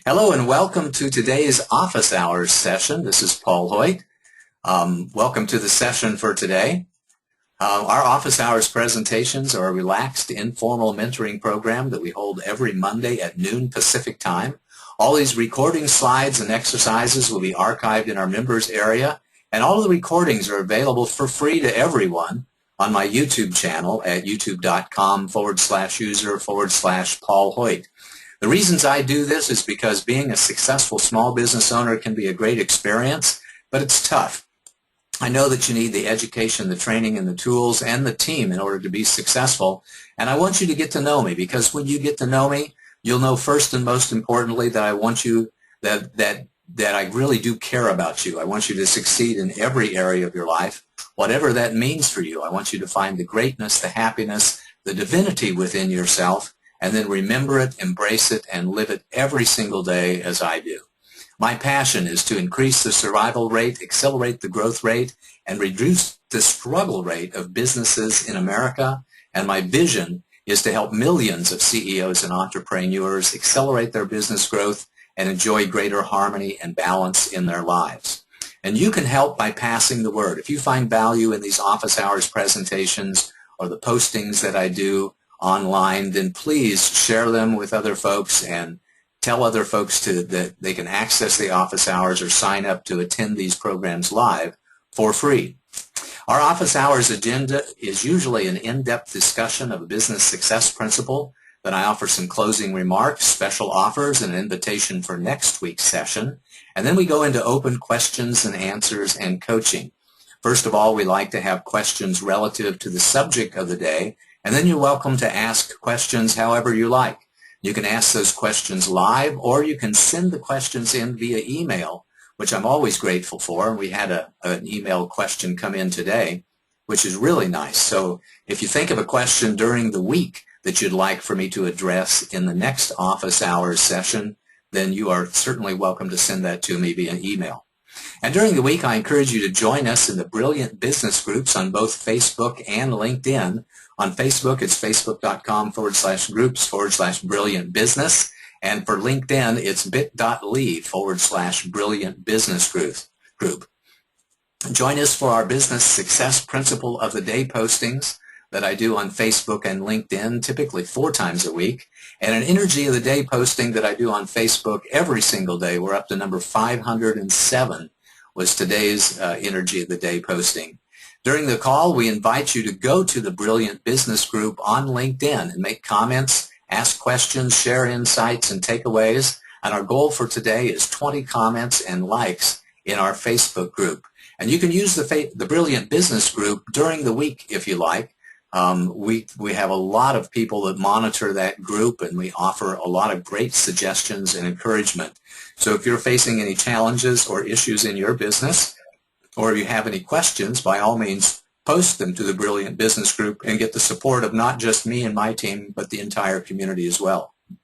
Hello and welcome to today's office hours session. This is Paul Hoyt. Welcome to the session for today. Our office hours presentations are a relaxed, informal mentoring program that we hold every Monday at noon Pacific time. All these recording slides and exercises will be archived in our members area, and all of the recordings are available for free to everyone on my YouTube channel at youtube.com/user/Paul Hoyt. The reasons I do this is because being a successful small business owner can be a great experience, but it's tough. I know that you need the education, the training, and the tools, and the team in order to be successful, and I want you to get to know me, because when you get to know me, you'll know first and most importantly that I want you, that I really do care about you. I want you to succeed in every area of your life, whatever that means for you. I want you to find the greatness, the happiness, the divinity within yourself, and then remember it, embrace it, and live it every single day as I do. My passion is to increase the survival rate, accelerate the growth rate, and reduce the struggle rate of businesses in America. And my vision is to help millions of CEOs and entrepreneurs accelerate their business growth and enjoy greater harmony and balance in their lives. And you can help by passing the word. If you find value in these office hours presentations or the postings that I do online, then please share them with other folks and tell other folks that they can access the office hours or sign up to attend these programs live for free. Our office hours agenda is usually an in-depth discussion of a business success principle. Then I offer some closing remarks, special offers, and an invitation for next week's session. And then we go into open questions and answers and coaching. First of all, we like to have questions relative to the subject of the day, and then you're welcome to ask questions however you like. You can ask those questions live, or you can send the questions in via email, which I'm always grateful for. And we had an email question come in today, which is really nice. So if you think of a question during the week that you'd like for me to address in the next office hours session, then you are certainly welcome to send that to me via email. And during the week, I encourage you to join us in the Brilliant Business Groups on both Facebook and LinkedIn. On Facebook, it's facebook.com/groups/Brilliant Business. And for LinkedIn, it's bit.ly/Brilliant Business Group. Join us for our Business Success Principle of the Day postings that I do on Facebook and LinkedIn, typically 4 times a week, and an Energy of the Day posting that I do on Facebook every single day. We're up to number 507 was today's Energy of the Day posting. During the call, we invite you to go to the Brilliant Business Group on LinkedIn and make comments, ask questions, share insights and takeaways. And our goal for today is 20 comments and likes in our Facebook group. And you can use the Brilliant Business Group during the week if you like. We have a lot of people that monitor that group, and we offer a lot of great suggestions and encouragement. So if you're facing any challenges or issues in your business, or if you have any questions, by all means, post them to the Brilliant Business Group and get the support of not just me and my team, but the entire community as well. I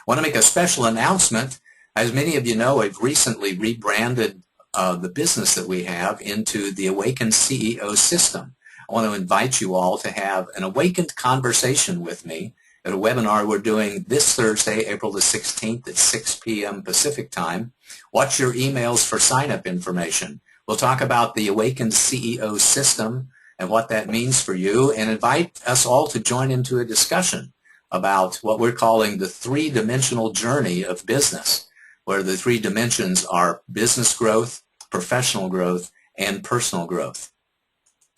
want to make a special announcement. As many of you know, I've recently rebranded the business that we have into the Awakened CEO system. I want to invite you all to have an awakened conversation with me at a webinar we're doing this Thursday, April the 16th at 6 p.m. Pacific time. Watch your emails for sign-up information. We'll talk about the Awakened CEO system and what that means for you, and invite us all to join into a discussion about what we're calling the 3-dimensional journey of business, where the 3 dimensions are business growth, professional growth, and personal growth.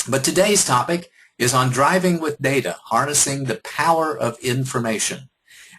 But today's topic is on driving with data, harnessing the power of information.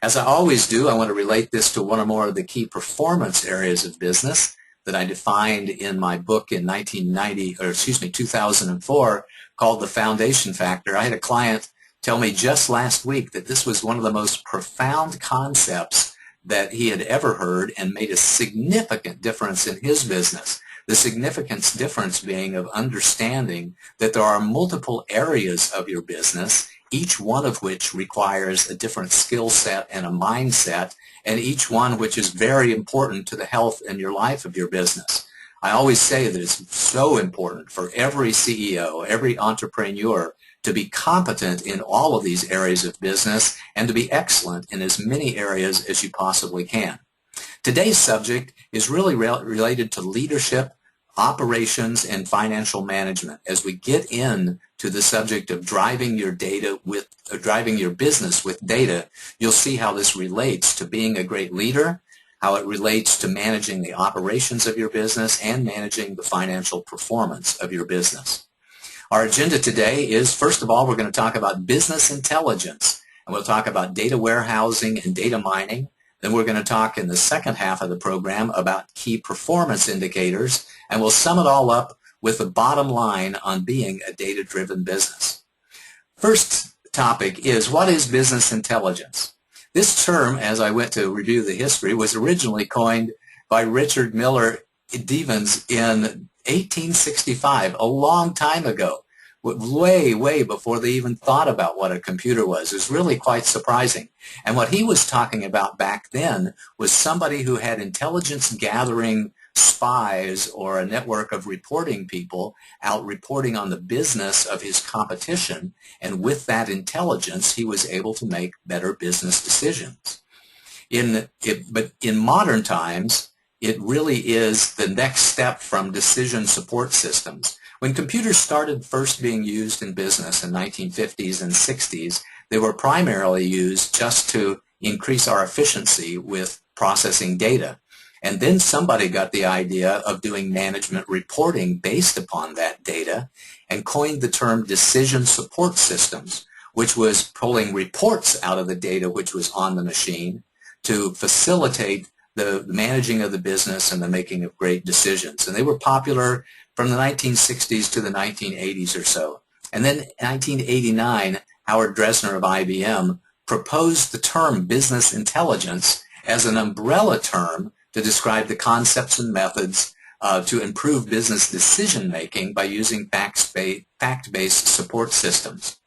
As I always do, I want to relate this to one or more of the key performance areas of business that I defined in my book in 2004 called The Foundation Factor. I had a client tell me just last week that this was one of the most profound concepts that he had ever heard and made a significant difference in his business. The significance difference being of understanding that there are multiple areas of your business, each one of which requires a different skill set and a mindset, and each one which is very important to the health and your life of your business. I always say that it's so important for every CEO, every entrepreneur to be competent in all of these areas of business and to be excellent in as many areas as you possibly can. Today's subject is really related to leadership, operations, and financial management. As we get into the subject of driving your business with data, you'll see how this relates to being a great leader, how it relates to managing the operations of your business, and managing the financial performance of your business. Our agenda today is, first of all, we're going to talk about business intelligence, and we'll talk about data warehousing and data mining. Then we're going to talk in the second half of the program about key performance indicators, and we'll sum it all up with the bottom line on being a data-driven business. First topic is, what is business intelligence? This term, as I went to review the history, was originally coined by Richard Miller Devens in 1865, a long time ago, way before they even thought about what a computer was. It was really quite surprising. And what he was talking about back then was somebody who had intelligence gathering spies or a network of reporting people out reporting on the business of his competition, and with that intelligence he was able to make better business decisions. But in modern times, it really is the next step from decision support systems. When computers started first being used in business in 1950s and 60s, they were primarily used just to increase our efficiency with processing data. And then somebody got the idea of doing management reporting based upon that data and coined the term decision support systems, which was pulling reports out of the data which was on the machine to facilitate the managing of the business and the making of great decisions. And they were popular from the 1960s to the 1980s or so. And then in 1989, Howard Dresner of IBM proposed the term business intelligence as an umbrella term to describe the concepts and methods to improve business decision-making by using fact-based support systems.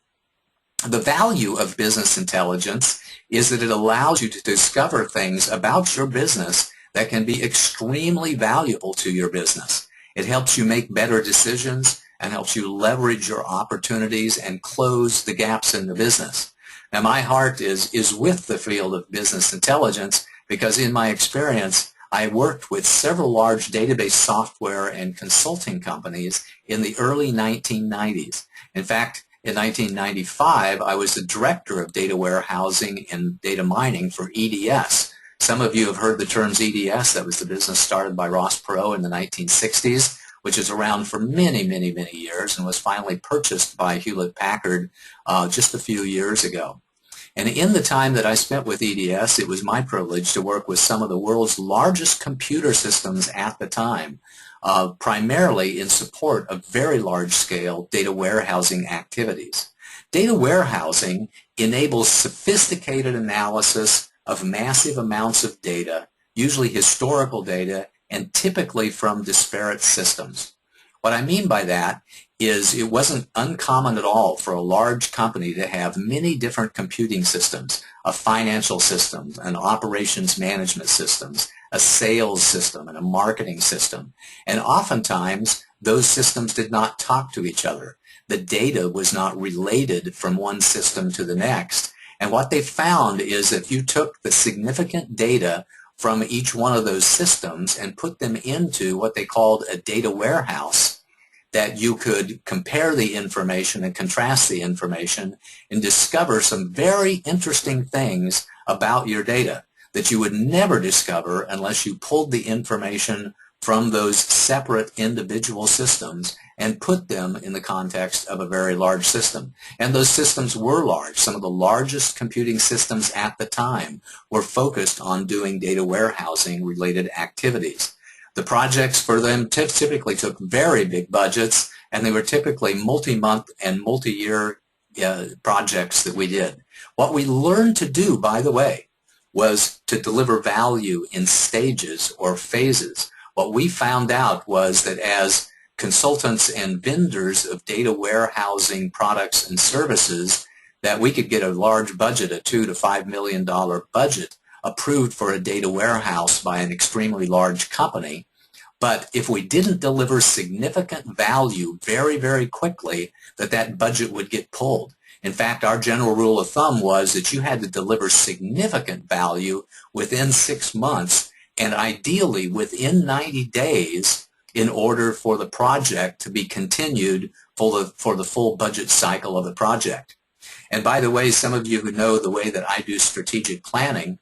The value of business intelligence is that it allows you to discover things about your business that can be extremely valuable to your business. It helps you make better decisions and helps you leverage your opportunities and close the gaps in the business. Now, my heart is with the field of business intelligence because in my experience, I worked with several large database software and consulting companies in the early 1990s. In fact, in 1995, I was the director of data warehousing and data mining for EDS. Some of you have heard the terms EDS. That was the business started by Ross Perot in the 1960s, which is around for many years and was finally purchased by Hewlett-Packard just a few years ago. And in the time that I spent with EDS, it was my privilege to work with some of the world's largest computer systems at the time, primarily in support of very large-scale data warehousing activities. Data warehousing enables sophisticated analysis of massive amounts of data, usually historical data, and typically from disparate systems. What I mean by that is it wasn't uncommon at all for a large company to have many different computing systems, a financial system, an operations management systems, a sales system, and a marketing system. And oftentimes, those systems did not talk to each other. The data was not related from one system to the next. And what they found is that if you took the significant data from each one of those systems and put them into what they called a data warehouse, that you could compare the information and contrast the information and discover some very interesting things about your data that you would never discover unless you pulled the information from those separate individual systems and put them in the context of a very large system. And those systems were large. Some of the largest computing systems at the time were focused on doing data warehousing related activities. The projects for them typically took very big budgets, and they were typically multi-month and multi-year projects that we did. What we learned to do, by the way, was to deliver value in stages or phases. What we found out was that as consultants and vendors of data warehousing products and services, that we could get a large budget, a $2 to $5 million budget, approved for a data warehouse by an extremely large company. But if we didn't deliver significant value very quickly, that budget would get pulled. In fact, our general rule of thumb was that you had to deliver significant value within 6 months and ideally within 90 days in order for the project to be continued for the full budget cycle of the project. And by the way, some of you who know the way that I do strategic planning,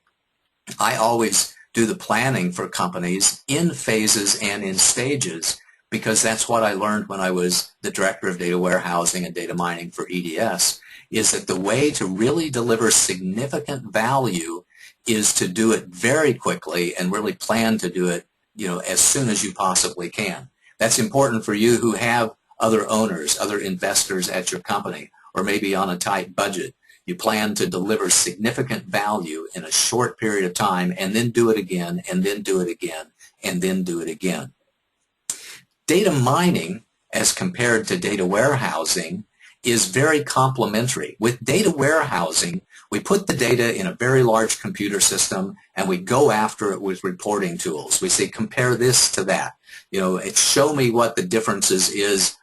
I always do the planning for companies in phases and in stages, because that's what I learned when I was the director of data warehousing and data mining for EDS, is that the way to really deliver significant value is to do it very quickly and really plan to do it, as soon as you possibly can. That's important for you who have other owners, other investors at your company, or maybe on a tight budget. You plan to deliver significant value in a short period of time and then do it again, and then do it again, and then do it again. Data mining, as compared to data warehousing, is very complementary. With data warehousing, we put the data in a very large computer system and we go after it with reporting tools. We say, compare this to that. Show me what the differences is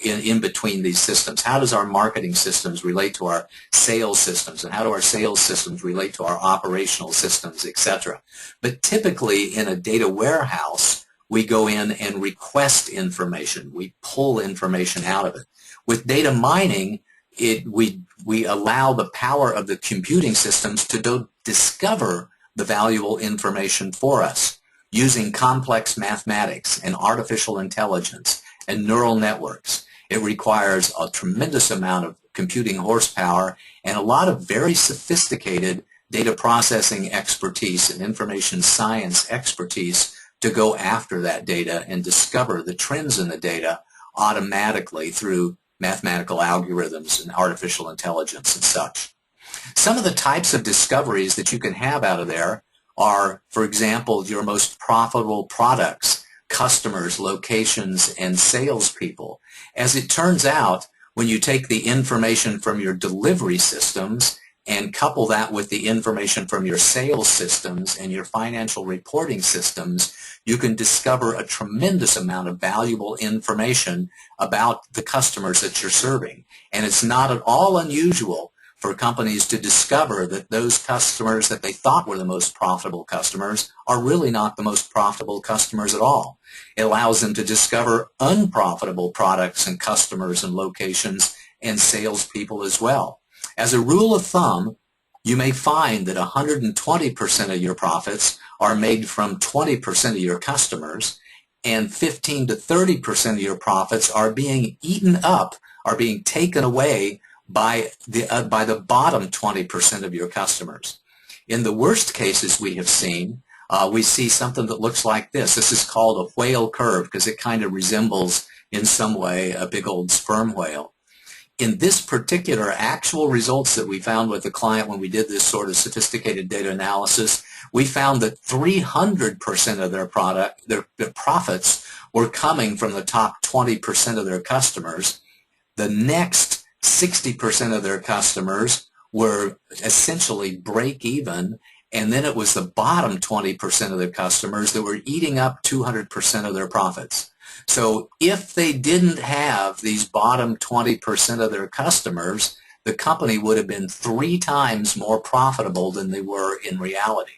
in between these systems. How does our marketing systems relate to our sales systems, and how do our sales systems relate to our operational systems, etc. But typically in a data warehouse, we go in and request information. We pull information out of it. With data mining, we allow the power of the computing systems to discover the valuable information for us using complex mathematics and artificial intelligence and neural networks. It requires a tremendous amount of computing horsepower and a lot of very sophisticated data processing expertise and information science expertise to go after that data and discover the trends in the data automatically through mathematical algorithms and artificial intelligence and such. Some of the types of discoveries that you can have out of there are, for example, your most profitable products, customers, locations, and salespeople. As it turns out, when you take the information from your delivery systems and couple that with the information from your sales systems and your financial reporting systems, you can discover a tremendous amount of valuable information about the customers that you're serving. And it's not at all unusual for companies to discover that those customers that they thought were the most profitable customers are really not the most profitable customers at all. It allows them to discover unprofitable products and customers and locations and salespeople as well. As a rule of thumb, you may find that 120% of your profits are made from 20% of your customers, and 15 to 30% of your profits are being eaten up, are being taken away by the bottom 20% of your customers. In the worst cases we have seen, we see something that looks like this. This is called a whale curve because it kind of resembles in some way a big old sperm whale. In this particular actual results that we found with the client when we did this sort of sophisticated data analysis, we found that 300% of their profits were coming from the top 20% of their customers. The next 60% of their customers were essentially break even, and then it was the bottom 20% of their customers that were eating up 200% of their profits. So if they didn't have these bottom 20% of their customers, the company would have been 3 times more profitable than they were in reality.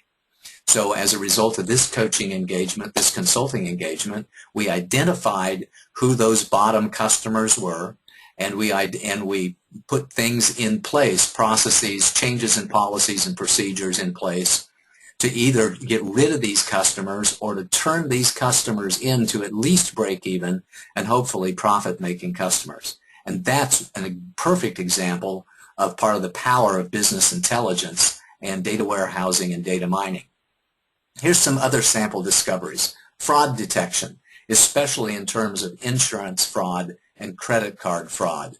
So as a result of this coaching engagement, this consulting engagement, we identified who those bottom customers were, and we put things in place, processes, changes in policies and procedures in place to either get rid of these customers or to turn these customers into at least break even and hopefully profit-making customers. And that's a perfect example of part of the power of business intelligence and data warehousing and data mining. Here's some other sample discoveries. Fraud detection, especially in terms of insurance fraud and credit card fraud.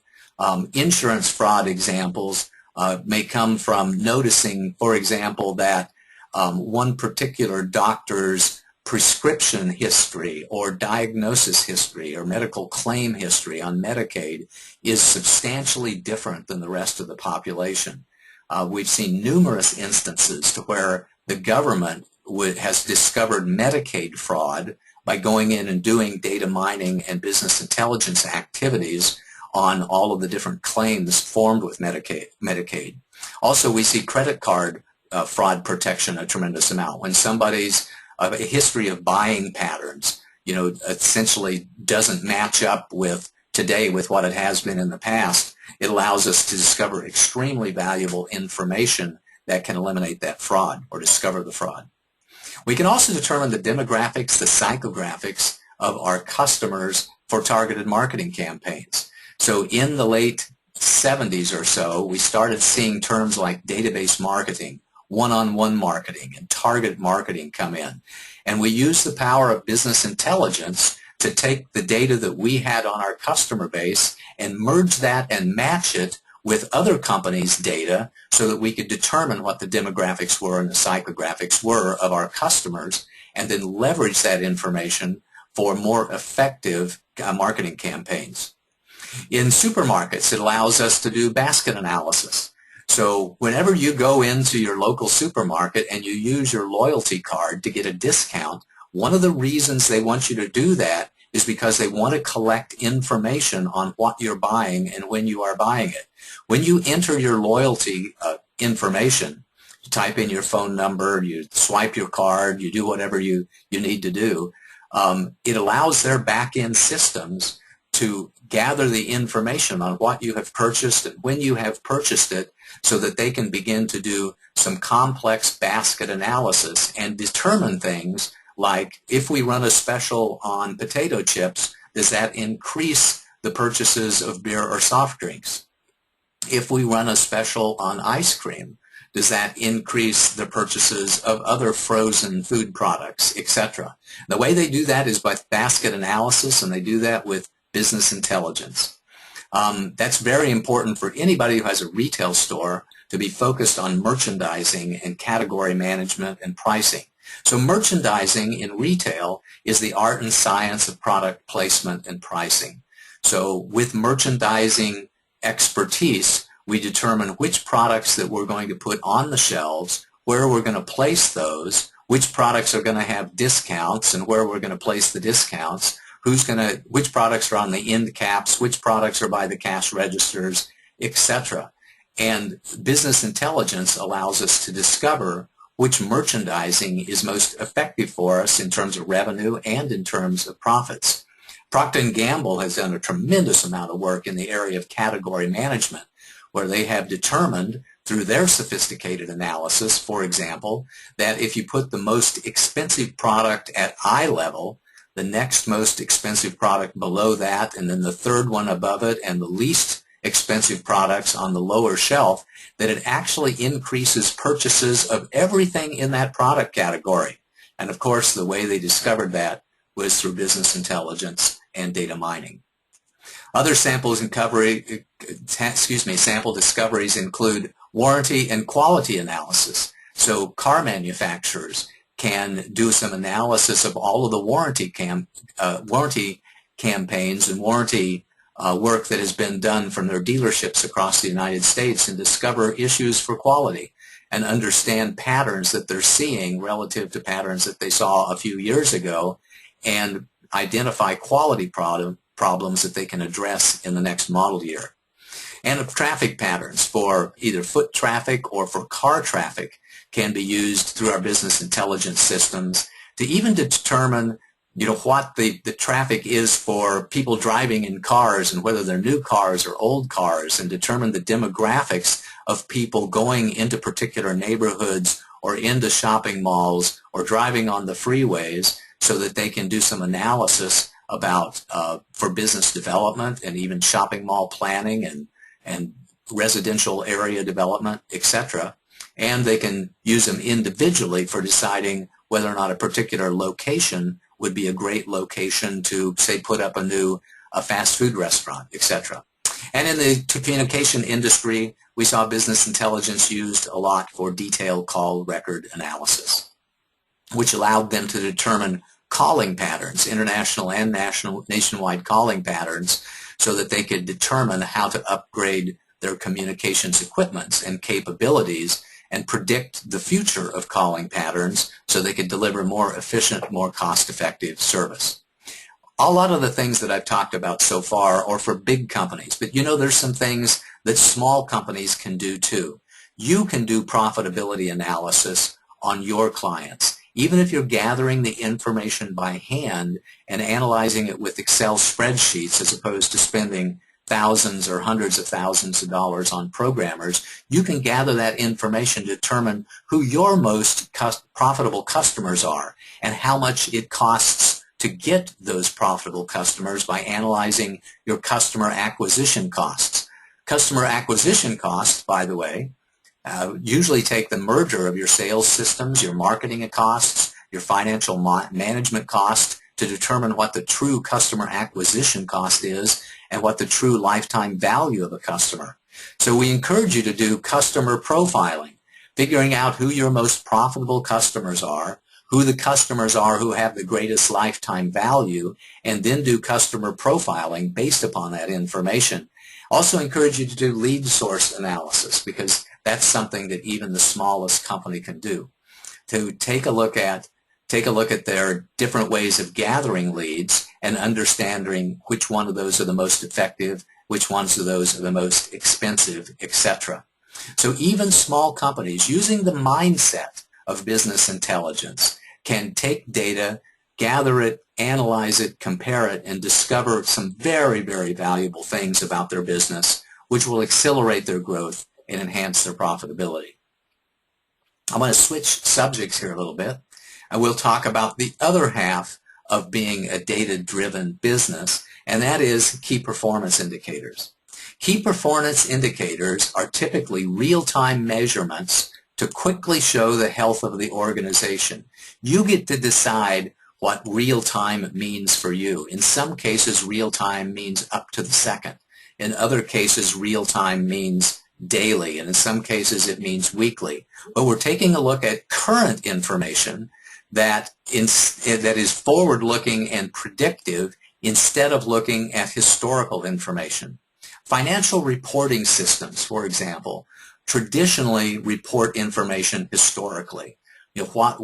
Insurance fraud examples may come from noticing, for example, that one particular doctor's prescription history or diagnosis history or medical claim history on Medicaid is substantially different than the rest of the population. We've seen numerous instances to where the government has discovered Medicaid fraud by going in and doing data mining and business intelligence activities on all of the different claims formed with Medicaid. Also, we see credit card fraud protection a tremendous amount. When somebody's a history of buying patterns, essentially doesn't match up with today with what it has been in the past, it allows us to discover extremely valuable information that can eliminate that fraud or discover the fraud. We can also determine the demographics, the psychographics of our customers for targeted marketing campaigns. So in the late 70s or so, we started seeing terms like database marketing, one-on-one marketing, and target marketing come in. And we use the power of business intelligence to take the data that we had on our customer base and merge that and match it with other companies' data so that we could determine what the demographics were and the psychographics were of our customers, and then leverage that information for more effective marketing campaigns. In supermarkets, it allows us to do basket analysis. So whenever you go into your local supermarket and you use your loyalty card to get a discount, one of the reasons they want you to do that is because they want to collect information on what you're buying and when you are buying it. When you enter your loyalty information, you type in your phone number, you swipe your card, you do whatever you need to do, it allows their back-end systems to gather the information on what you have purchased and when you have purchased it so that they can begin to do some complex basket analysis and determine things like, if we run a special on potato chips, does that increase the purchases of beer or soft drinks? If we run a special on ice cream, does that increase the purchases of other frozen food products, etc.? The way they do that is by basket analysis, and they do that with business intelligence. That's very important for anybody who has a retail store to be focused on merchandising and category management and pricing. So merchandising in retail is the art and science of product placement and pricing. So with merchandising expertise, we determine which products that we're going to put on the shelves, where we're going to place those, which products are going to have discounts and where we're going to place the discounts, which products are on the end caps, which products are by the cash registers, etc. And business intelligence allows us to discover which merchandising is most effective for us in terms of revenue and in terms of profits. Procter & Gamble has done a tremendous amount of work in the area of category management, where they have determined through their sophisticated analysis, for example, that if you put the most expensive product at eye level, the next most expensive product below that, and then the third one above it, and the least expensive products on the lower shelf, that it actually increases purchases of everything in that product category. And of course, the way they discovered that was through business intelligence and data mining. Other sample discoveries include warranty and quality analysis. So car manufacturers can do some analysis of all of the warranty campaigns and warranty work that has been done from their dealerships across the United States and discover issues for quality and understand patterns that they're seeing relative to patterns that they saw a few years ago and identify quality problems that they can address in the next model year. And traffic patterns for either foot traffic or for car traffic can be used through our business intelligence systems to even determine what the traffic is for people driving in cars and whether they're new cars or old cars, and determine the demographics of people going into particular neighborhoods or into shopping malls or driving on the freeways, so that they can do some analysis about for business development and even shopping mall planning and residential area development, etc. And they can use them individually for deciding whether or not a particular location would be a great location to, say, put up a fast food restaurant, etc. And in the communication industry, we saw business intelligence used a lot for detailed call record analysis, which allowed them to determine calling patterns, international and nationwide calling patterns, so that they could determine how to upgrade their communications equipment and capabilities and predict the future of calling patterns so they could deliver more efficient, more cost-effective service. A lot of the things that I've talked about so far are for big companies, but there's some things that small companies can do too. You can do profitability analysis on your clients. even if you're gathering the information by hand and analyzing it with Excel spreadsheets as opposed to spending thousands or hundreds of thousands of dollars on programmers, you can gather that information to determine who your most profitable customers are and how much it costs to get those profitable customers by analyzing your customer acquisition costs. Customer acquisition costs, by the way, usually take the merger of your sales systems, your marketing costs, your financial management costs to determine what the true customer acquisition cost is and what the true lifetime value of a customer. So we encourage you to do customer profiling, figuring out who your most profitable customers are, who the customers are who have the greatest lifetime value, and then do customer profiling based upon that information. Also encourage you to do lead source analysis, because that's something that even the smallest company can do. To take a look at their different ways of gathering leads and understanding which one of those are the most effective, which ones of those are the most expensive, etc. So even small companies using the mindset of business intelligence can take data, gather it, analyze it, compare it, and discover some very, very valuable things about their business, which will accelerate their growth and enhance their profitability. I'm going to switch subjects here a little bit. I will talk about the other half of being a data-driven business, and that is key performance indicators. Key performance indicators are typically real-time measurements to quickly show the health of the organization. You get to decide what real-time means for you. In some cases, real-time means up to the second. In other cases, real-time means daily, and in some cases it means weekly. But we're taking a look at current information that is forward-looking and predictive instead of looking at historical information. Financial reporting systems, for example, traditionally report information historically. What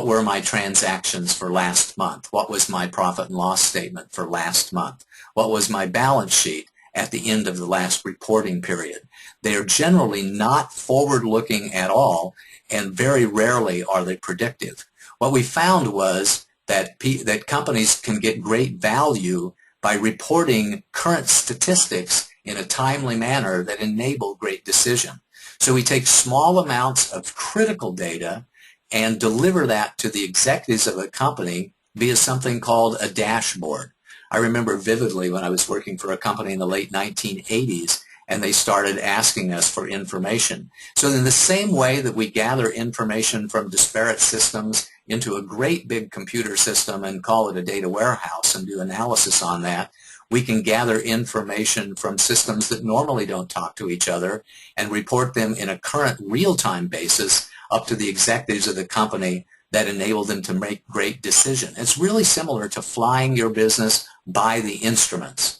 were my transactions for last month? What was my profit and loss statement for last month? What was my balance sheet at the end of the last reporting period? They are generally not forward-looking at all, and very rarely are they predictive. What we found was that companies can get great value by reporting current statistics in a timely manner that enable great decision. So we take small amounts of critical data and deliver that to the executives of a company via something called a dashboard. I remember vividly when I was working for a company in the late 1980s, and they started asking us for information. So in the same way that we gather information from disparate systems into a great big computer system and call it a data warehouse and do analysis on that, we can gather information from systems that normally don't talk to each other and report them in a current real-time basis up to the executives of the company that enable them to make great decisions. It's really similar to flying your business by the instruments.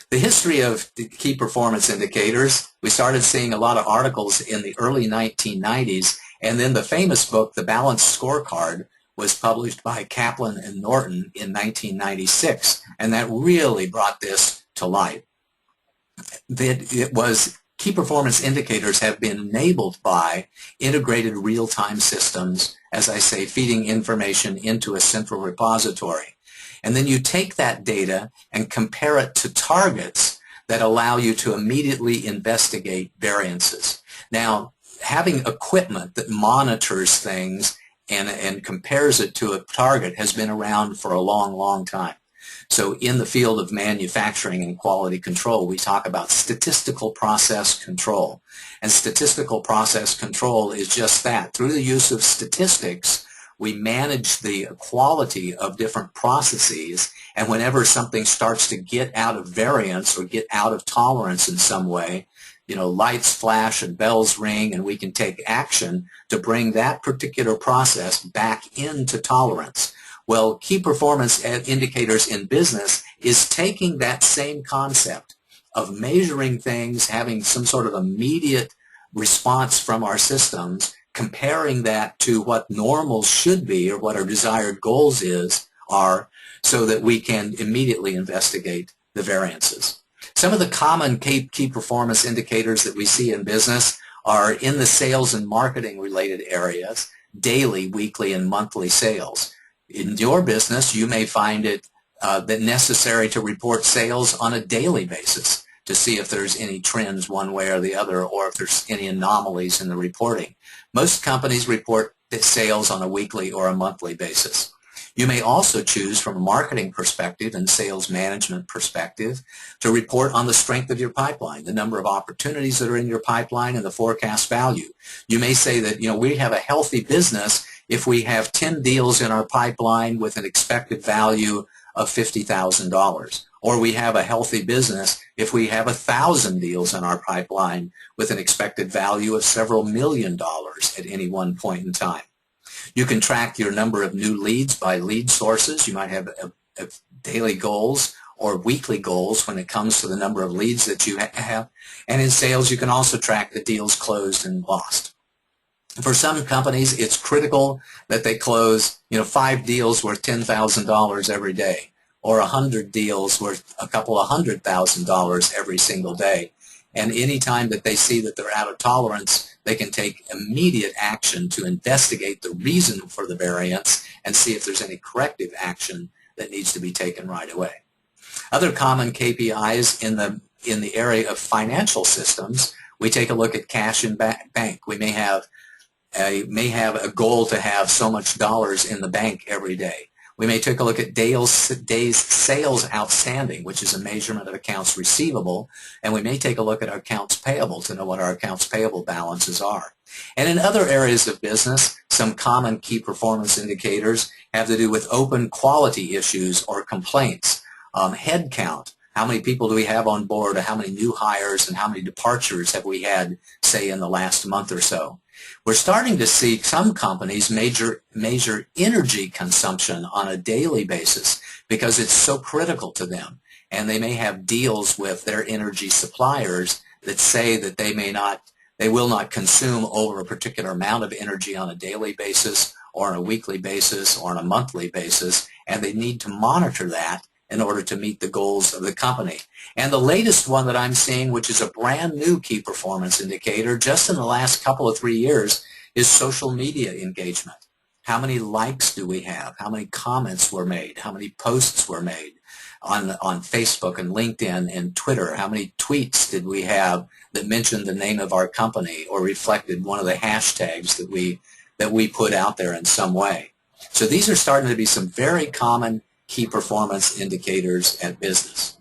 The history of the key performance indicators, we started seeing a lot of articles in the early 1990s, and then the famous book, The Balanced Scorecard, was published by Kaplan and Norton in 1996, and that really brought this to light. Key performance indicators have been enabled by integrated real-time systems, as I say, feeding information into a central repository. And then you take that data and compare it to targets that allow you to immediately investigate variances. Now, having equipment that monitors things and compares it to a target has been around for a long, long time. So in the field of manufacturing and quality control, we talk about statistical process control. And statistical process control is just that. Through the use of statistics, we manage the quality of different processes, and whenever something starts to get out of variance or get out of tolerance in some way, lights flash and bells ring, and we can take action to bring that particular process back into tolerance. Well, key performance indicators in business is taking that same concept of measuring things, having some sort of immediate response from our systems, comparing that to what normal should be or what our desired goals are, so that we can immediately investigate the variances. Some of the common key performance indicators that we see in business are in the sales and marketing related areas. daily, weekly, and monthly sales. In your business, you may find it that necessary to report sales on a daily basis to see if there's any trends one way or the other, or if there's any anomalies in the reporting. Most companies report sales on a weekly or a monthly basis. You may also choose from a marketing perspective and sales management perspective to report on the strength of your pipeline, the number of opportunities that are in your pipeline, and the forecast value. You may say that, we have a healthy business if we have 10 deals in our pipeline with an expected value of $50,000. Or we have a healthy business if we have 1,000 deals in our pipeline with an expected value of several $1,000,000 at any one point in time. You can track your number of new leads by lead sources. You might have daily goals or weekly goals when it comes to the number of leads that you have. And in sales, you can also track the deals closed and lost. For some companies, it's critical that they close, 5 deals worth $10,000 every day, or 100 deals worth a couple of $100,000 every single day. And any time that they see that they're out of tolerance, they can take immediate action to investigate the reason for the variance and see if there's any corrective action that needs to be taken right away. Other common KPIs in the area of financial systems, we take a look at cash in bank. We may have a goal to have so much dollars in the bank every day. We may take a look at days sales outstanding, which is a measurement of accounts receivable, and we may take a look at our accounts payable to know what our accounts payable balances are. And in other areas of business, some common key performance indicators have to do with open quality issues or complaints, head count. How many people do we have on board, or how many new hires and how many departures have we had, say, in the last month or so? We're starting to see some companies measure energy consumption on a daily basis because it's so critical to them. And they may have deals with their energy suppliers that say that they will not consume over a particular amount of energy on a daily basis or on a weekly basis or on a monthly basis, and they need to monitor that in order to meet the goals of the company. And the latest one that I'm seeing, which is a brand new key performance indicator just in the last couple of 3 years, is social media engagement. How many likes do we have? How many comments were made? How many posts were made on Facebook and LinkedIn and Twitter? How many tweets did we have that mentioned the name of our company or reflected one of the hashtags that we put out there in some way? So these are starting to be some very common key performance indicators at business.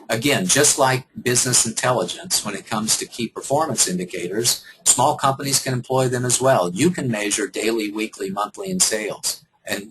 Again, just like business intelligence, when it comes to key performance indicators, small companies can employ them as well. You can measure daily, weekly, monthly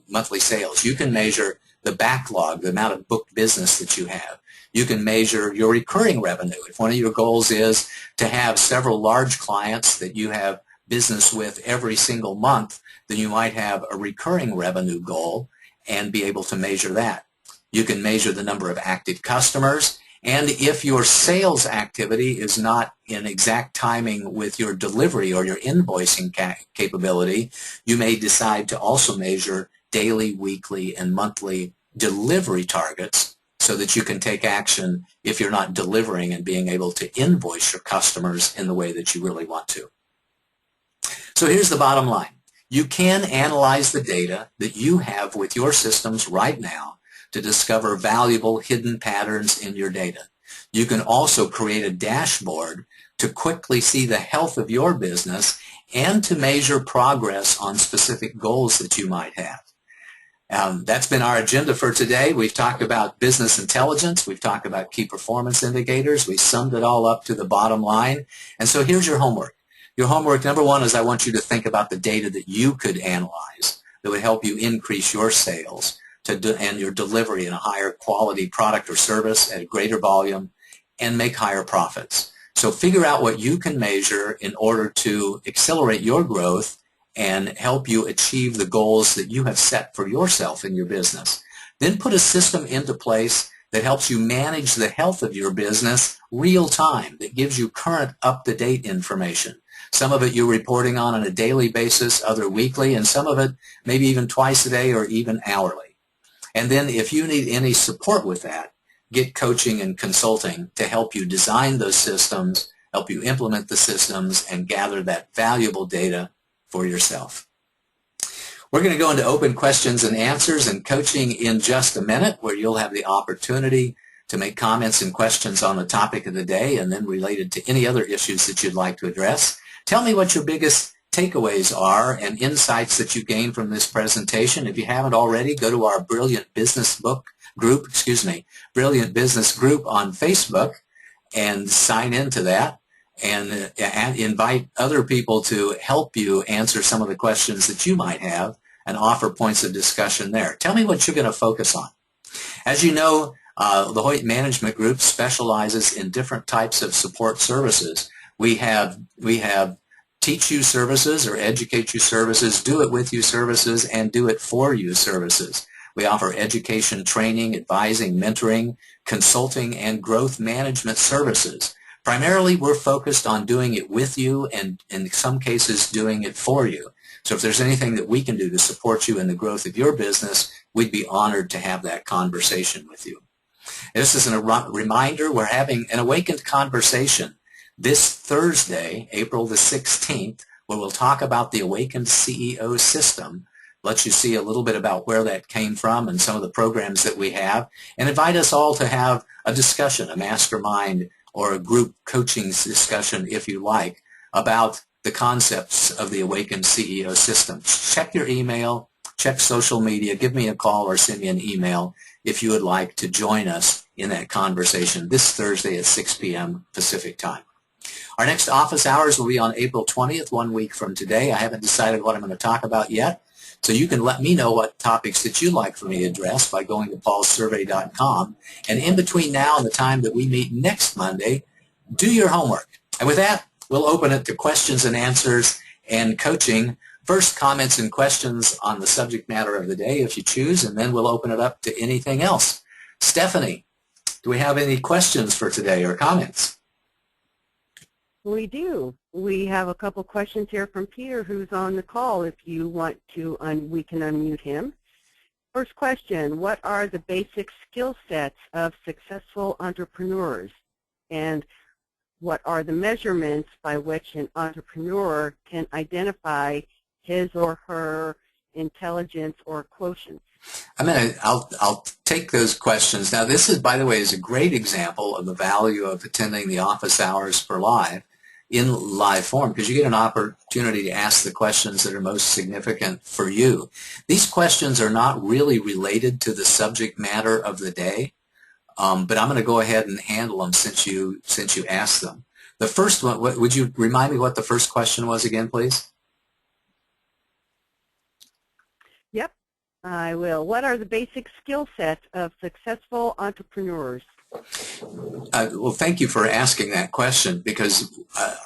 monthly sales. You can measure the backlog, the amount of booked business that you have. You can measure your recurring revenue. If one of your goals is to have several large clients that you have business with every single month, then you might have a recurring revenue goal and be able to measure that. You can measure the number of active customers, and if your sales activity is not in exact timing with your delivery or your invoicing capability, you may decide to also measure daily, weekly, and monthly delivery targets so that you can take action if you're not delivering and being able to invoice your customers in the way that you really want to. So here's the bottom line. You can analyze the data that you have with your systems right now to discover valuable hidden patterns in your data. You can also create a dashboard to quickly see the health of your business and to measure progress on specific goals that you might have. That's been our agenda for today. We've talked about business intelligence. We've talked about key performance indicators. We summed it all up to the bottom line. And so here's your homework. Your homework, number one, is I want you to think about the data that you could analyze that would help you increase your sales and your delivery in a higher quality product or service at a greater volume and make higher profits. So figure out what you can measure in order to accelerate your growth and help you achieve the goals that you have set for yourself in your business. Then put a system into place that helps you manage the health of your business real time, that gives you current up-to-date information. Some of it you're reporting on a daily basis, other weekly, and some of it maybe even twice a day or even hourly. And then if you need any support with that, get coaching and consulting to help you design those systems, help you implement the systems, and gather that valuable data for yourself. We're going to go into open questions and answers and coaching in just a minute, where you'll have the opportunity to make comments and questions on the topic of the day and then related to any other issues that you'd like to address. Tell me what your biggest takeaways are and insights that you gained from this presentation. If you haven't already, go to our Brilliant Business group on Facebook and sign into that and invite other people to help you answer some of the questions that you might have and offer points of discussion there. Tell me what you're going to focus on. As you know, the Hoyt Management Group specializes in different types of support services. We have teach you services or educate you services, do it with you services, and do it for you services. We offer education, training, advising, mentoring, consulting, and growth management services. Primarily, we're focused on doing it with you and, in some cases, doing it for you. So if there's anything that we can do to support you in the growth of your business, we'd be honored to have that conversation with you. This is a reminder, we're having an Awakened Conversation this Thursday, April the 16th, where we'll talk about the Awakened CEO system, let you see a little bit about where that came from and some of the programs that we have, and invite us all to have a discussion, a mastermind or a group coaching discussion, if you like, about the concepts of the Awakened CEO system. Check your email, check social media, give me a call or send me an email if you would like to join us in that conversation this Thursday at 6 p.m. Pacific time. Our next office hours will be on April 20th, 1 week from today. I haven't decided what I'm going to talk about yet, so you can let me know what topics that you'd like for me to address by going to paulsurvey.com. And in between now and the time that we meet next Monday, do your homework. And with that, we'll open it to questions and answers and coaching. First, comments and questions on the subject matter of the day, if you choose, and then we'll open it up to anything else. Stephanie, do we have any questions for today or comments? We do. We have a couple questions here from Peter, who's on the call. If you want to, we can unmute him. First question, what are the basic skill sets of successful entrepreneurs? And what are the measurements by which an entrepreneur can identify his or her intelligence or quotient? I'll take those questions. Now, this is, by the way, is a great example of the value of attending the office hours for live in live form, because you get an opportunity to ask the questions that are most significant for you. These questions are not really related to the subject matter of the day, but I'm going to go ahead and handle them since you asked them. The first one, would you remind me what the first question was again, please? Yep, I will. What are the basic skill sets of successful entrepreneurs? Well, thank you for asking that question, because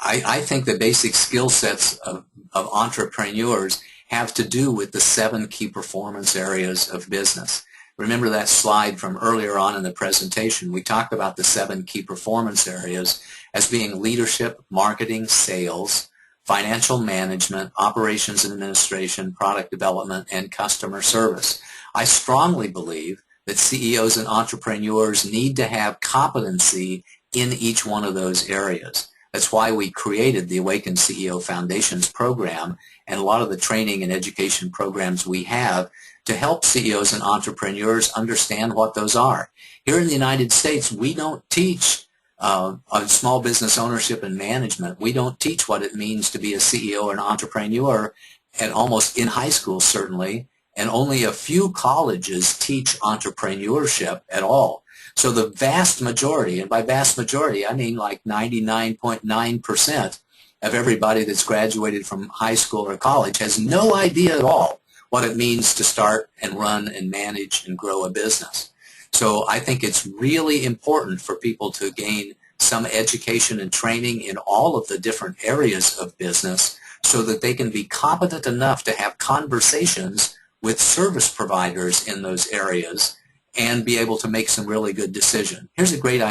I think the basic skill sets of entrepreneurs have to do with the 7 key performance areas of business. Remember that slide from earlier on in the presentation. We talked about the 7 key performance areas as being leadership, marketing, sales, financial management, operations and administration, product development, and customer service. I strongly believe that CEOs and entrepreneurs need to have competency in each one of those areas. That's why we created the Awakened CEO Foundations program and a lot of the training and education programs we have to help CEOs and entrepreneurs understand what those are. Here in the United States, we don't teach on small business ownership and management. We don't teach what it means to be a CEO or an entrepreneur at almost in high school, certainly, and only a few colleges teach entrepreneurship at all. So the vast majority, and by vast majority I mean like 99.9% of everybody that's graduated from high school or college has no idea at all what it means to start and run and manage and grow a business. So I think it's really important for people to gain some education and training in all of the different areas of business so that they can be competent enough to have conversations with service providers in those areas and be able to make some really good decisions. Here's a great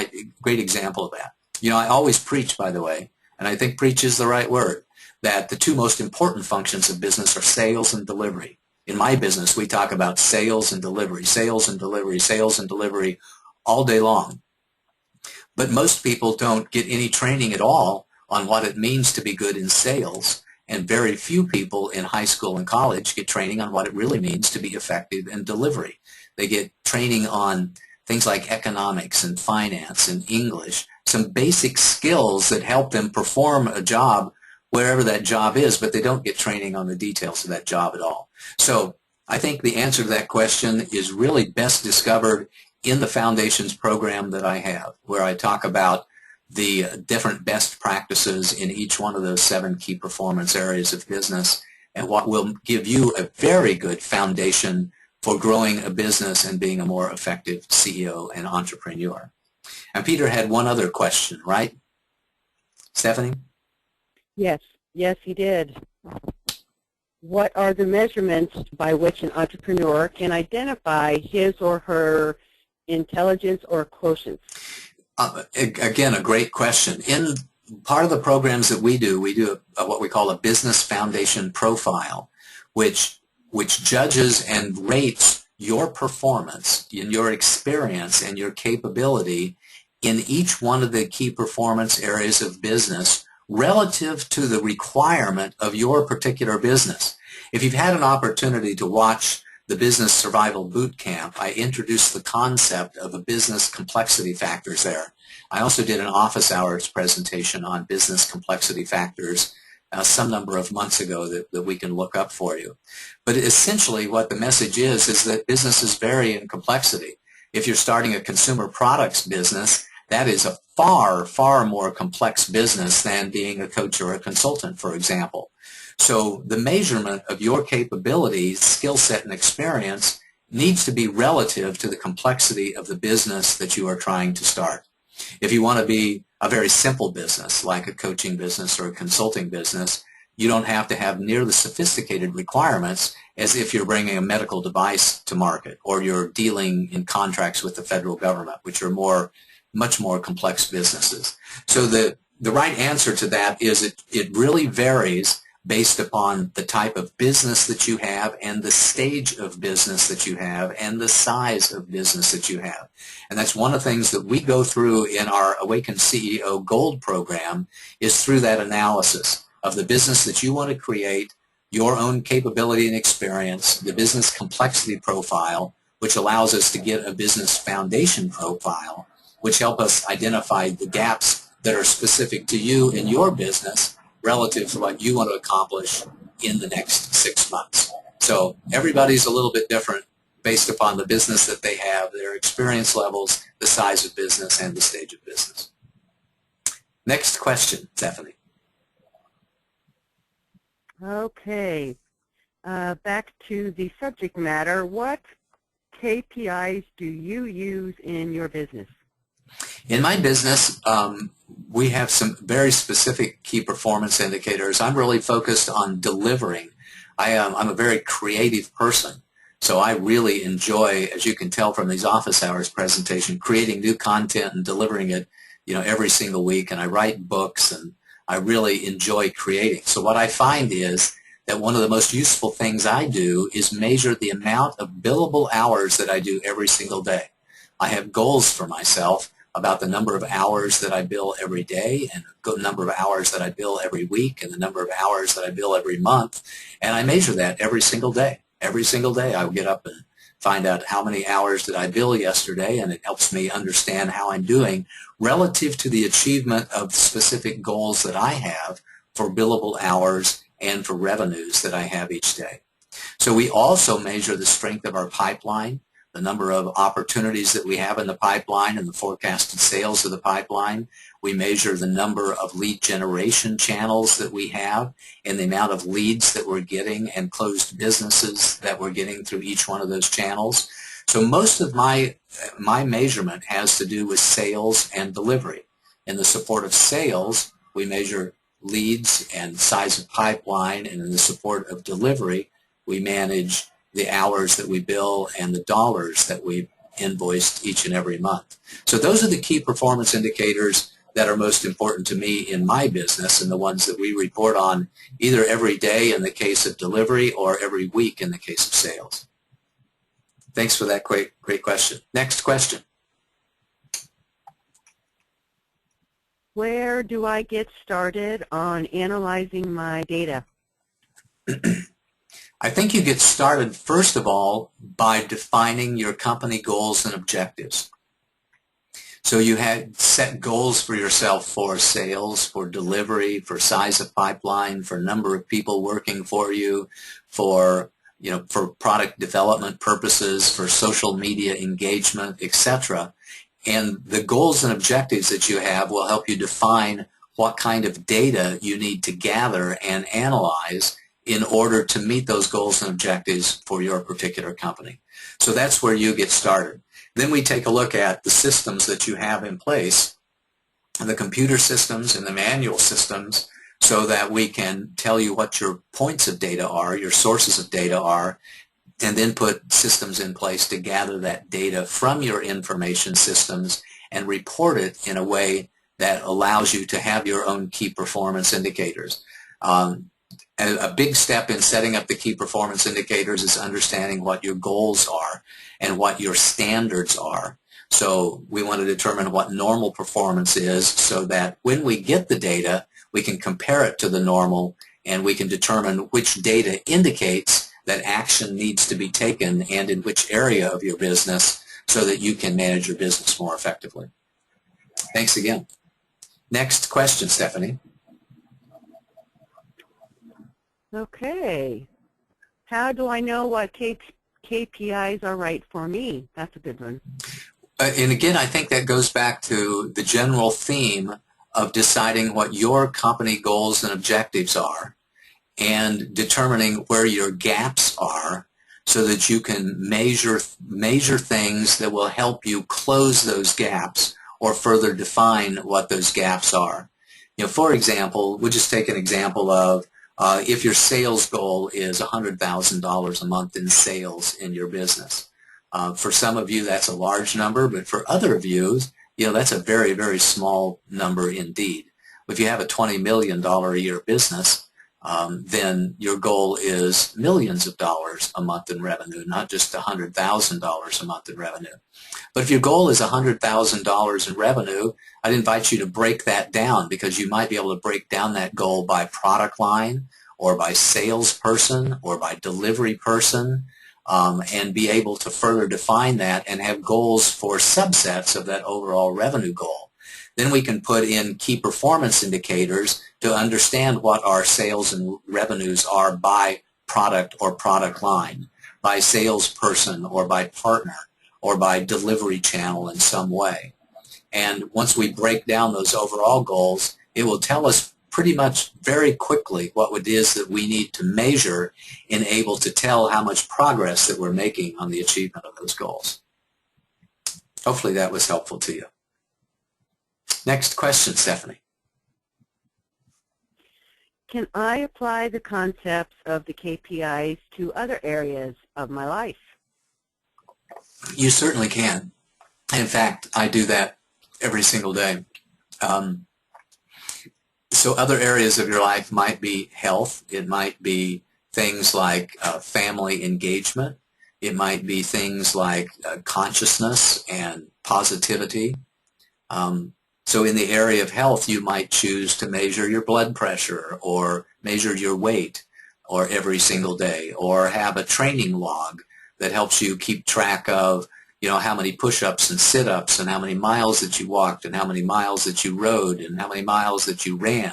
example of that. You know, I always preach, by the way, and I think preach is the right word, that the 2 most important functions of business are sales and delivery. In my business, we talk about sales and delivery, sales and delivery, sales and delivery all day long. But most people don't get any training at all on what it means to be good in sales and very few people in high school and college get training on what it really means to be effective in delivery. They get training on things like economics and finance and English, some basic skills that help them perform a job wherever that job is, but they don't get training on the details of that job at all. So I think the answer to that question is really best discovered in the Foundations program that I have, where I talk about the different best practices in each one of those 7 key performance areas of business, and what will give you a very good foundation for growing a business and being a more effective CEO and entrepreneur. And Peter had one other question, right? Stephanie? Yes, he did. What are the measurements by which an entrepreneur can identify his or her intelligence or quotient? Again, a great question. In part of the programs that we do what we call a business foundation profile, which judges and rates your performance and your experience and your capability in each one of the key performance areas of business relative to the requirement of your particular business. If you've had an opportunity to watch the Business Survival Boot Camp, I introduced the concept of a business complexity factors there. I also did an office hours presentation on business complexity factors some number of months ago that we can look up for you. But essentially what the message is that businesses vary in complexity. If you're starting a consumer products business, that is a far, far more complex business than being a coach or a consultant, for example. So the measurement of your capabilities, skill set, and experience needs to be relative to the complexity of the business that you are trying to start. If you want to be a very simple business, like a coaching business or a consulting business, you don't have to have near the sophisticated requirements as if you're bringing a medical device to market or you're dealing in contracts with the federal government, which are much more complex businesses. So the right answer to that is it really varies based upon the type of business that you have and the stage of business that you have and the size of business that you have. And that's one of the things that we go through in our Awaken CEO Gold program, is through that analysis of the business that you want to create, your own capability and experience, the business complexity profile, which allows us to get a business foundation profile, which help us identify the gaps that are specific to you in your business relative to what you want to accomplish in the next 6 months. So everybody's a little bit different based upon the business that they have, their experience levels, the size of business, and the stage of business. Next question, Stephanie. Okay. Back to the subject matter. What KPIs do you use in your business? In my business, we have some very specific key performance indicators. I'm really focused on delivering. I'm a very creative person, so I really enjoy, as you can tell from these office hours presentation, creating new content and delivering it, every single week. And I write books, and I really enjoy creating. So what I find is that one of the most useful things I do is measure the amount of billable hours that I do every single day. I have goals for myself about the number of hours that I bill every day and the number of hours that I bill every week and the number of hours that I bill every month. And I measure that every single day. Every single day I will get up and find out how many hours did I bill yesterday, and it helps me understand how I'm doing relative to the achievement of specific goals that I have for billable hours and for revenues that I have each day. So we also measure the strength of our pipeline, the number of opportunities that we have in the pipeline and the forecasted sales of the pipeline. We measure the number of lead generation channels that we have and the amount of leads that we're getting and closed businesses that we're getting through each one of those channels. So most of my measurement has to do with sales and delivery. In the support of sales, we measure leads and size of pipeline, and in the support of delivery, we manage the hours that we bill and the dollars that we invoiced each and every month. So those are the key performance indicators that are most important to me in my business, and the ones that we report on either every day in the case of delivery or every week in the case of sales. Thanks for that great question. Next question. Where do I get started on analyzing my data? I think you get started, first of all, by defining your company goals and objectives. So you had set goals for yourself for sales, for delivery, for size of pipeline, for number of people working for you, for for product development purposes, for social media engagement, etc. And the goals and objectives that you have will help you define what kind of data you need to gather and analyze in order to meet those goals and objectives for your particular company. So that's where you get started. Then we take a look at the systems that you have in place, the computer systems and the manual systems, so that we can tell you what your points of data are, your sources of data are, and then put systems in place to gather that data from your information systems and report it in a way that allows you to have your own key performance indicators. A big step in setting up the key performance indicators is understanding what your goals are and what your standards are. So we want to determine what normal performance is so that when we get the data, we can compare it to the normal and we can determine which data indicates that action needs to be taken and in which area of your business so that you can manage your business more effectively. Thanks again. Next question, Stephanie. Okay. How do I know what KPIs are right for me? That's a good one. And again, I think that goes back to the general theme of deciding what your company goals and objectives are and determining where your gaps are so that you can measure things that will help you close those gaps or further define what those gaps are. For example, we'll just take an example of if your sales goal is $100,000 a month in sales in your business. For some of you, that's a large number, but for other of you, that's a very, very small number indeed. If you have a $20 million a year business, then your goal is millions of dollars a month in revenue, not just $100,000 a month in revenue. But if your goal is $100,000 in revenue, I'd invite you to break that down because you might be able to break down that goal by product line or by salesperson or by delivery person and be able to further define that and have goals for subsets of that overall revenue goal. Then we can put in key performance indicators to understand what our sales and revenues are by product or product line, by salesperson or by partner, or by delivery channel in some way. And once we break down those overall goals, it will tell us pretty much very quickly what it is that we need to measure and able to tell how much progress that we're making on the achievement of those goals. Hopefully that was helpful to you. Next question, Stephanie. Can I apply the concepts of the KPIs to other areas of my life? You certainly can. In fact, I do that every single day. So other areas of your life might be health. It might be things like family engagement. It might be things like consciousness and positivity. So in the area of health, you might choose to measure your blood pressure or measure your weight or every single day, or have a training log that helps you keep track of how many push-ups and sit-ups and how many miles that you walked and how many miles that you rode and how many miles that you ran,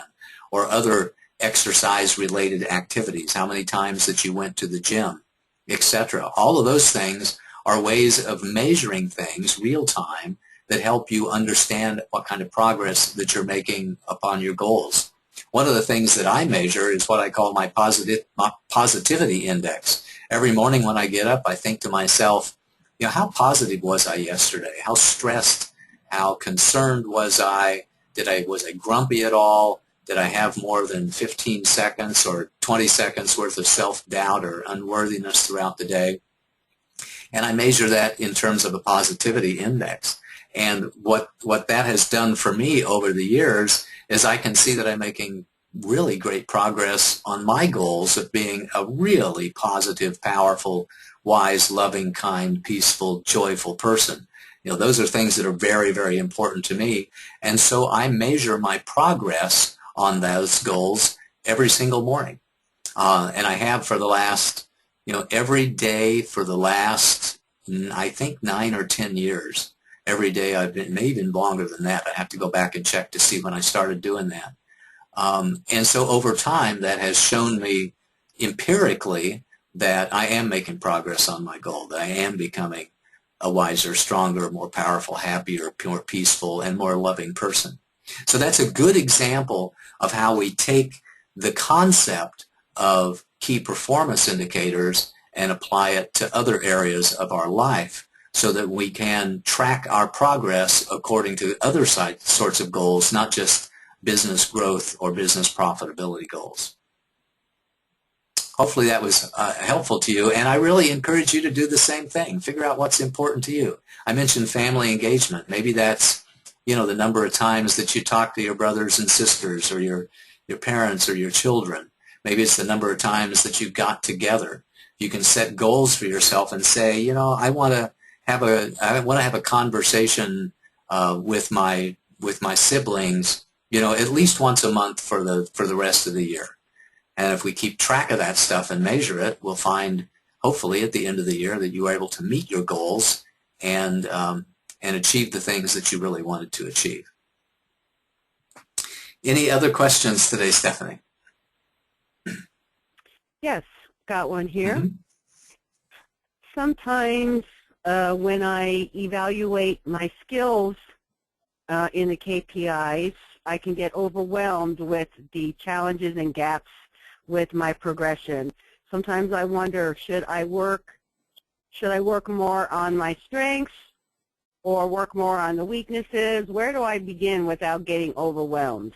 or other exercise-related activities, how many times that you went to the gym, etc. All of those things are ways of measuring things real-time that help you understand what kind of progress that you're making upon your goals. One of the things that I measure is what I call my positivity index. Every morning when I get up, I think to myself, how positive was I yesterday? How stressed, how concerned was I? Was I grumpy at all? Did I have more than 15 seconds or 20 seconds worth of self-doubt or unworthiness throughout the day? And I measure that in terms of a positivity index. And what that has done for me over the years is I can see that I'm making really great progress on my goals of being a really positive, powerful, wise, loving, kind, peaceful, joyful person. Those are things that are very, very important to me. And so I measure my progress on those goals every single morning. And I have for the last, every day for the last, I think 9 or 10 years. Every day I've been, maybe even longer than that. I have to go back and check to see when I started doing that. And so over time, that has shown me empirically that I am making progress on my goal, that I am becoming a wiser, stronger, more powerful, happier, more peaceful, and more loving person. So that's a good example of how we take the concept of key performance indicators and apply it to other areas of our life so that we can track our progress according to other sorts of goals, not just business growth or business profitability goals. Hopefully that was helpful to you, and I really encourage you to do the same thing. Figure out what's important to you. I mentioned family engagement. Maybe that's, the number of times that you talk to your brothers and sisters or your parents or your children. Maybe it's the number of times that you got together. You can set goals for yourself and say, I want to have a conversation with my siblings, at least once a month for the rest of the year. And if we keep track of that stuff and measure it, we'll find, hopefully, at the end of the year that you were able to meet your goals and achieve the things that you really wanted to achieve. Any other questions today, Stephanie? Yes, got one here. Mm-hmm. Sometimes when I evaluate my skills in the KPIs, I can get overwhelmed with the challenges and gaps with my progression. Sometimes I wonder, should I work more on my strengths or work more on the weaknesses? Where do I begin without getting overwhelmed?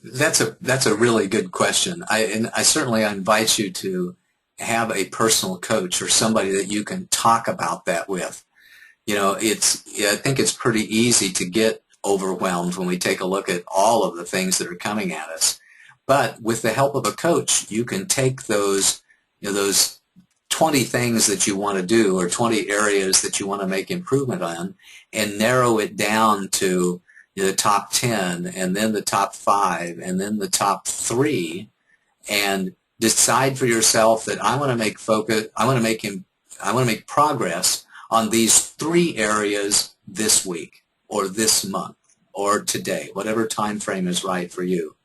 That's a really good question. I certainly invite you to have a personal coach or somebody that you can talk about that with. I think it's pretty easy to get overwhelmed when we take a look at all of the things that are coming at us. But with the help of a coach, you can take those 20 things that you want to do or 20 areas that you want to make improvement on and narrow it down to the top 10 and then the top 5 and then the top 3 and decide for yourself that I want to make progress on these 3 areas this week or this month or today, whatever time frame is right for you.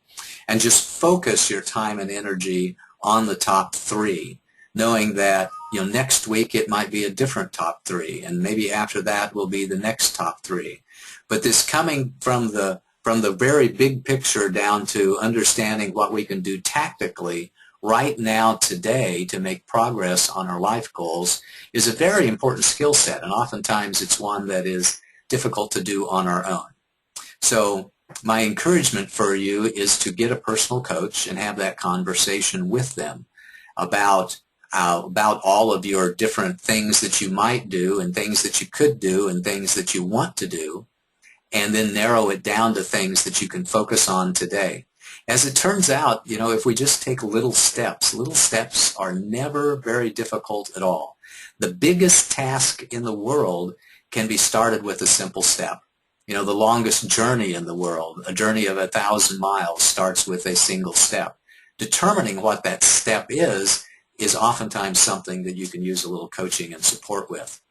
And just focus your time and energy on the top 3, knowing that next week it might be a different top 3, and maybe after that will be the next top 3. But this coming from the very big picture down to understanding what we can do tactically right now today to make progress on our life goals is a very important skill set, and oftentimes it's one that is difficult to do on our own. So my encouragement for you is to get a personal coach and have that conversation with them about all of your different things that you might do and things that you could do and things that you want to do, and then narrow it down to things that you can focus on today. As it turns out, if we just take little steps are never very difficult at all. The biggest task in the world can be started with a simple step. The longest journey in the world, a journey of 1,000 miles, starts with a single step. Determining what that step is oftentimes something that you can use a little coaching and support with.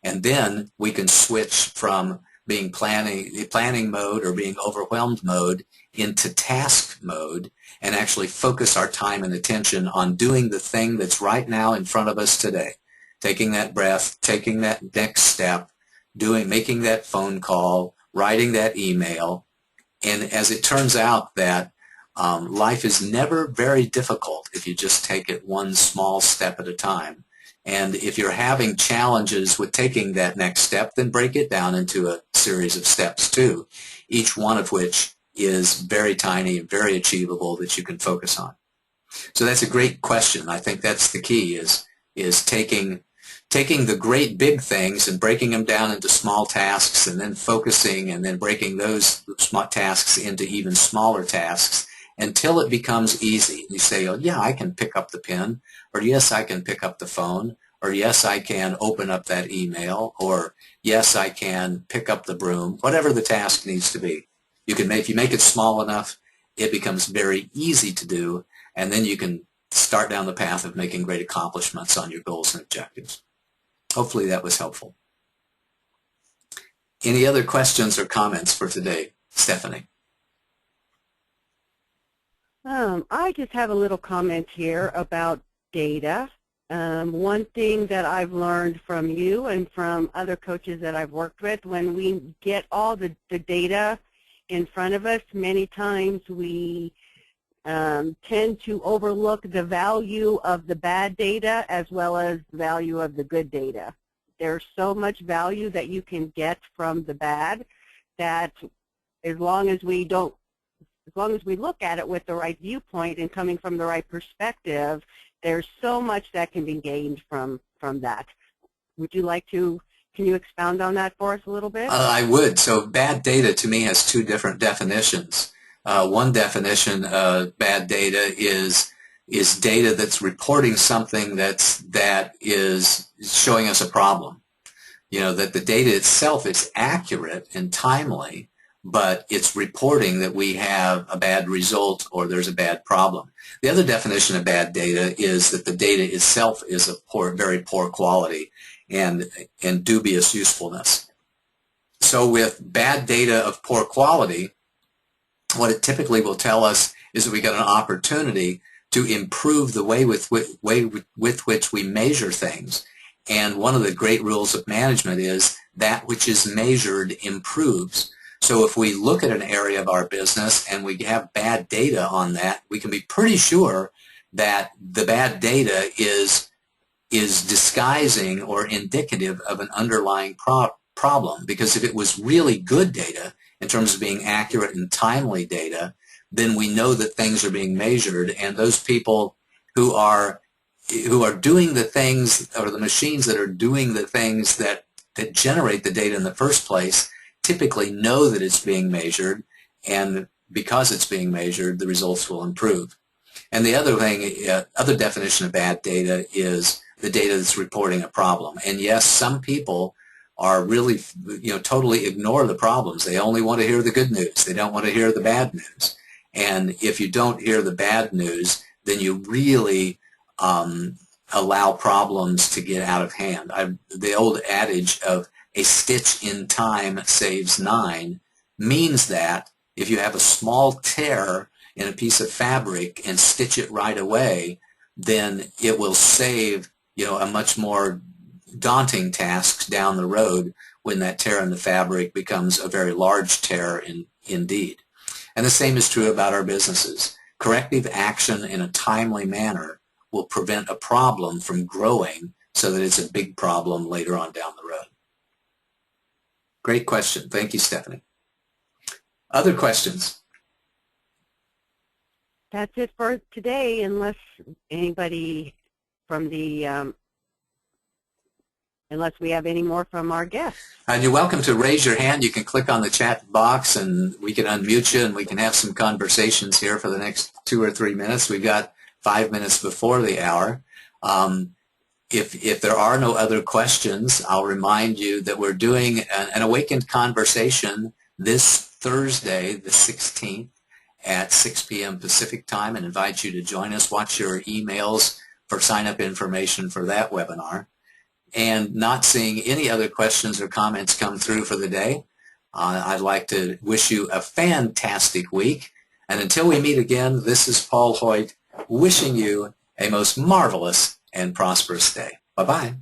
And then we can switch from being planning mode or being overwhelmed mode into task mode and actually focus our time and attention on doing the thing that's right now in front of us today. Taking that breath, taking that next step, making that phone call, writing that email. And as it turns out that life is never very difficult if you just take it one small step at a time. And if you're having challenges with taking that next step, then break it down into a series of steps too, each one of which is very tiny and very achievable that you can focus on. So that's a great question. I think that's the key is taking the great big things and breaking them down into small tasks and then focusing and then breaking those small tasks into even smaller tasks until it becomes easy. You say, oh, yeah, I can pick up the pen, or yes, I can pick up the phone, or yes, I can open up that email, or yes, I can pick up the broom, whatever the task needs to be. If you make it small enough, it becomes very easy to do, and then you can start down the path of making great accomplishments on your goals and objectives. Hopefully that was helpful. Any other questions or comments for today, Stephanie? I just have a little comment here about data. One thing that I've learned from you and from other coaches that I've worked with, when we get all the data in front of us, many times we tend to overlook the value of the bad data as well as the value of the good data. There's so much value that you can get from the bad that as long as we look at it with the right viewpoint and coming from the right perspective, there's so much that can be gained from that. Would you like to, can you expound on that for us a little bit? I would. So bad data to me has two different definitions. One definition of bad data is data that's reporting something that is showing us a problem. You know, that the data itself is accurate and timely, but it's reporting that we have a bad result or there's a bad problem. The other definition of bad data is that the data itself is of very poor quality and dubious usefulness. So with bad data of poor quality, what it typically will tell us is that we got an opportunity to improve the way with which we measure things. And one of the great rules of management is that which is measured improves. So if we look at an area of our business and we have bad data on that, we can be pretty sure that the bad data is disguising or indicative of an underlying problem. Because if it was really good data, in terms of being accurate and timely data, then we know that things are being measured, and those people who are doing the things, or the machines that are doing the things that generate the data in the first place, typically know that it's being measured, and because it's being measured, the results will improve. And the other thing, other definition of bad data is the data that's reporting a problem. And yes, some people are really, totally ignore the problems. They only want to hear the good news. They don't want to hear the bad news. And if you don't hear the bad news, then you really allow problems to get out of hand. The old adage of a stitch in time saves 9 means that if you have a small tear in a piece of fabric and stitch it right away, then it will save a much more daunting task down the road when that tear in the fabric becomes a very large tear indeed. And the same is true about our businesses. Corrective action in a timely manner will prevent a problem from growing so that it's a big problem later on down the road. Great question. Thank you, Stephanie. Other questions? That's it for today, unless anybody from the unless we have any more from our guests. And you're welcome to raise your hand. You can click on the chat box and we can unmute you and we can have some conversations here for the next 2 or 3 minutes. We've got 5 minutes before the hour. If there are no other questions, I'll remind you that we're doing an Awakened Conversation this Thursday, the 16th, at 6 p.m. Pacific time, and invite you to join us. Watch your emails for sign-up information for that webinar. And not seeing any other questions or comments come through for the day, I'd like to wish you a fantastic week. And until we meet again, this is Paul Hoyt wishing you a most marvelous and prosperous day. Bye-bye.